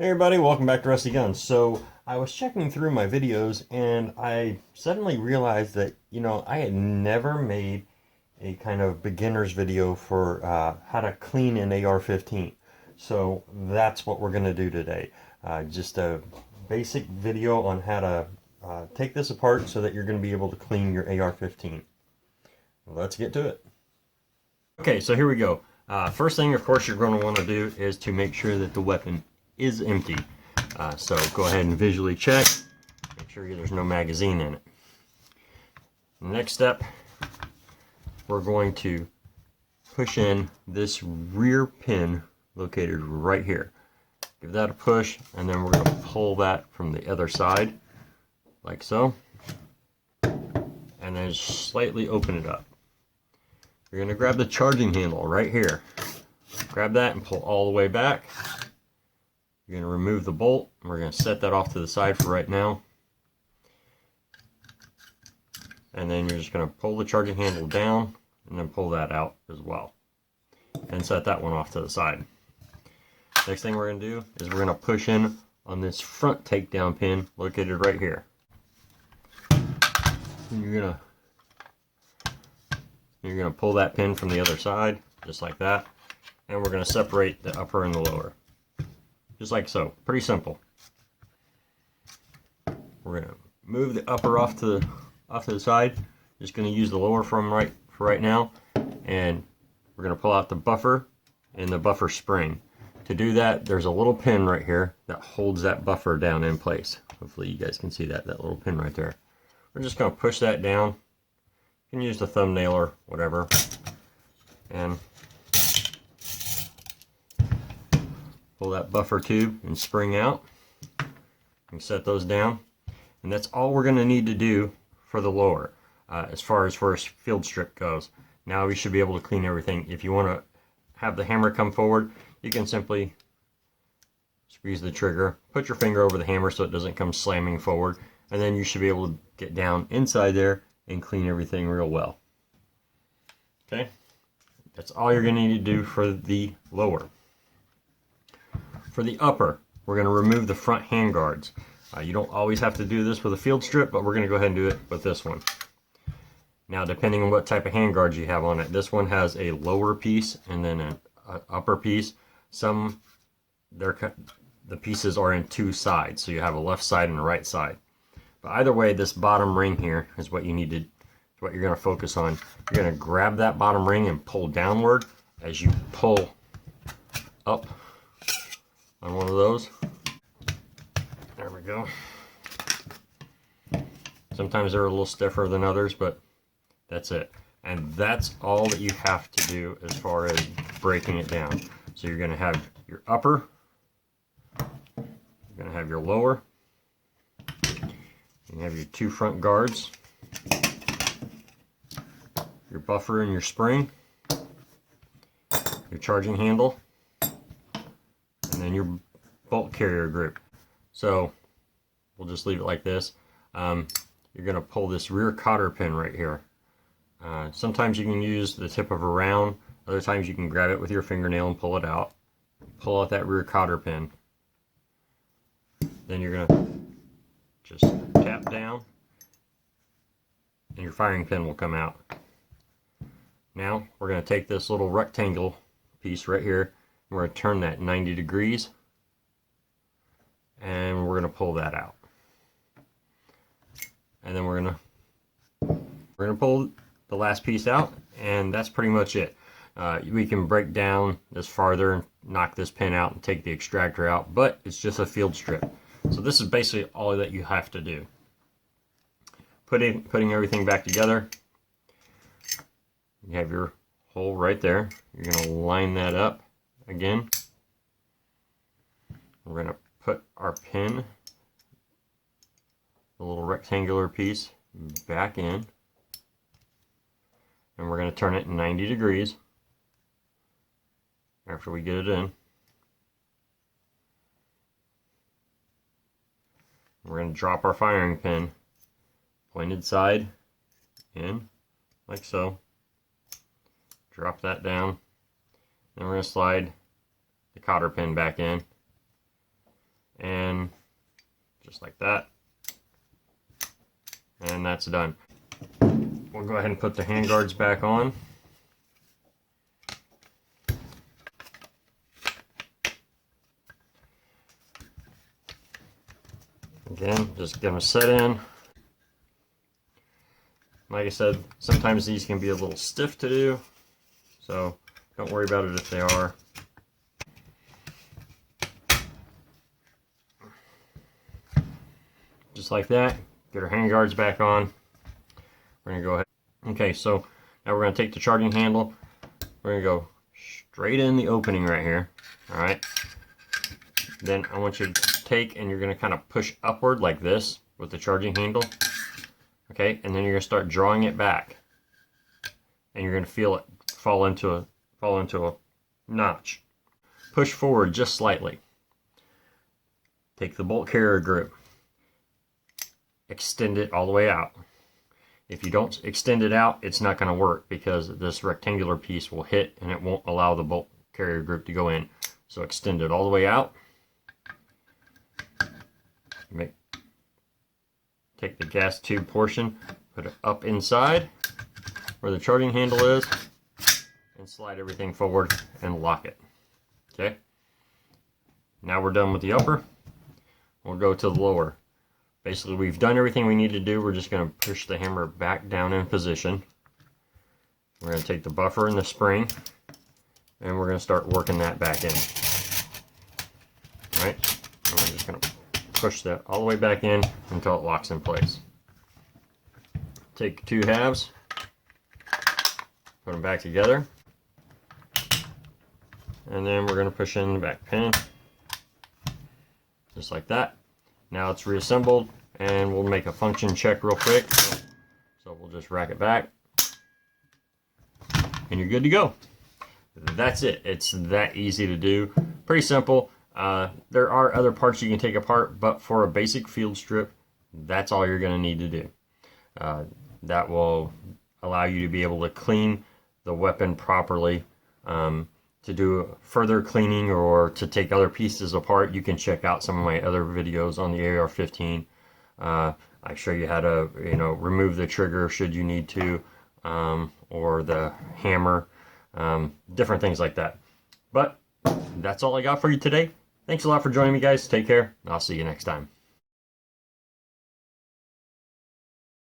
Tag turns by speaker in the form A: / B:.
A: Hey everybody, welcome back to Rusty Guns. So I was checking through my videos and I suddenly realized that, I had never made a kind of beginner's video for how to clean an AR-15. So that's what we're going to do today. Just a basic video on how to take this apart so that you're going to be able to clean your AR-15. Let's get to it. Okay, so here we go. First thing, of course, you're going to want to do is to make sure that the weapon is empty. So go ahead and visually check. Make sure there's no magazine in it. Next step, we're going to push in this rear pin located right here. Give that a push, and then we're going to pull that from the other side, like so. And then slightly open it up. You're going to grab the charging handle right here. Grab that and pull all the way back. You're going to remove the bolt, and we're going to set that off to the side for right now. And then you're just going to pull the charging handle down and then pull that out as well. And set that one off to the side. Next thing we're going to do is we're going to push in on this front takedown pin located right here. And you're going to pull that pin from the other side, just like that. And we're going to separate the upper and the lower. Just like so. Pretty simple. We're going to move the upper off to the side. Just going to use the lower for right now. And we're going to pull out the buffer and the buffer spring. To do that, there's a little pin right here that holds that buffer down in place. Hopefully you guys can see that little pin right there. We're just going to push that down. You can use the thumbnail or whatever. And pull that buffer tube and spring out. And set those down. And that's all we're going to need to do for the lower. As far as a field strip goes. Now we should be able to clean everything. If you want to have the hammer come forward, you can simply squeeze the trigger, put your finger over the hammer so it doesn't come slamming forward, and then you should be able to get down inside there and clean everything real well. Okay, that's all you're going to need to do for the lower. For the upper, we're going to remove the front hand guards. You don't always have to do this with a field strip, but we're going to go ahead and do it with this one. Now, depending on what type of hand guards you have on it, this one has a lower piece and then an upper piece. The pieces are in two sides, so you have a left side and a right side. But either way, this bottom ring here is what you're going to focus on. You're going to grab that bottom ring and pull downward as you pull up on one of those. There we go. Sometimes they're a little stiffer than others, but that's it. And that's all that you have to do as far as breaking it down. So you're going to have your upper, you're going to have your lower, you have your two front guards, your buffer and your spring, your charging handle, and then your bolt carrier group. So we'll just leave it like this. You're going to pull this rear cotter pin right here. Sometimes you can use the tip of a round. Other times you can grab it with your fingernail and pull it out. Pull out that rear cotter pin. Then you're going to just tap down and your firing pin will come out. Now we're going to take this little rectangle piece right here and we're going to turn that 90 degrees and we're going to pull that out. And then we're going to pull the last piece out, and that's pretty much it. We can break down this farther and knock this pin out and take the extractor out, but it's just a field strip. So this is basically all that you have to do. Putting everything back together, you have your hole right there. You're going to line that up again. We're going to put our pin, the little rectangular piece, back in. And we're going to turn it 90 degrees after we get it in. We're going to drop our firing pin pointed side in, like so. Drop that down. Then we're going to slide the cotter pin back in. and just like that. And that's done. We'll go ahead and put the handguards back on. Again, just get them set in. Like I said, sometimes these can be a little stiff to do, so don't worry about it if they are. Just like that, get our handguards back on. We're gonna go ahead. Okay, so now we're gonna take the charging handle. We're gonna go straight in the opening right here. All right. Then I want you to take and you're gonna kind of push upward like this with the charging handle. Okay, and then you're gonna start drawing it back, and you're gonna feel it fall into a notch. Push forward just slightly. Take the bolt carrier grip. Extend it all the way out. If you don't extend it out, it's not going to work because this rectangular piece will hit and it won't allow the bolt carrier grip to go in. So extend it all the way out. Take the gas tube portion, put it up inside where the charging handle is, and slide everything forward and lock it. Okay. Now we're done with the upper. We'll go to the lower. Basically, we've done everything we need to do. We're just going to push the hammer back down in position. We're going to take the buffer and the spring, and we're going to start working that back in. All right? And we're just going to push that all the way back in until it locks in place. Take two halves, put them back together, and then we're going to push in the back pin, just like that. Now it's reassembled, and we'll make a function check real quick. So we'll just rack it back, and you're good to go. That's it. It's that easy to do. Pretty simple. There are other parts you can take apart, but for a basic field strip, that's all you're going to need to do. That will allow you to be able to clean the weapon properly. To do further cleaning or to take other pieces apart, you can check out some of my other videos on the AR-15. I show you how to, remove the trigger should you need to, or the hammer, different things like that. But that's all I got for you today. Thanks a lot for joining me, guys. Take care. I'll see you next time.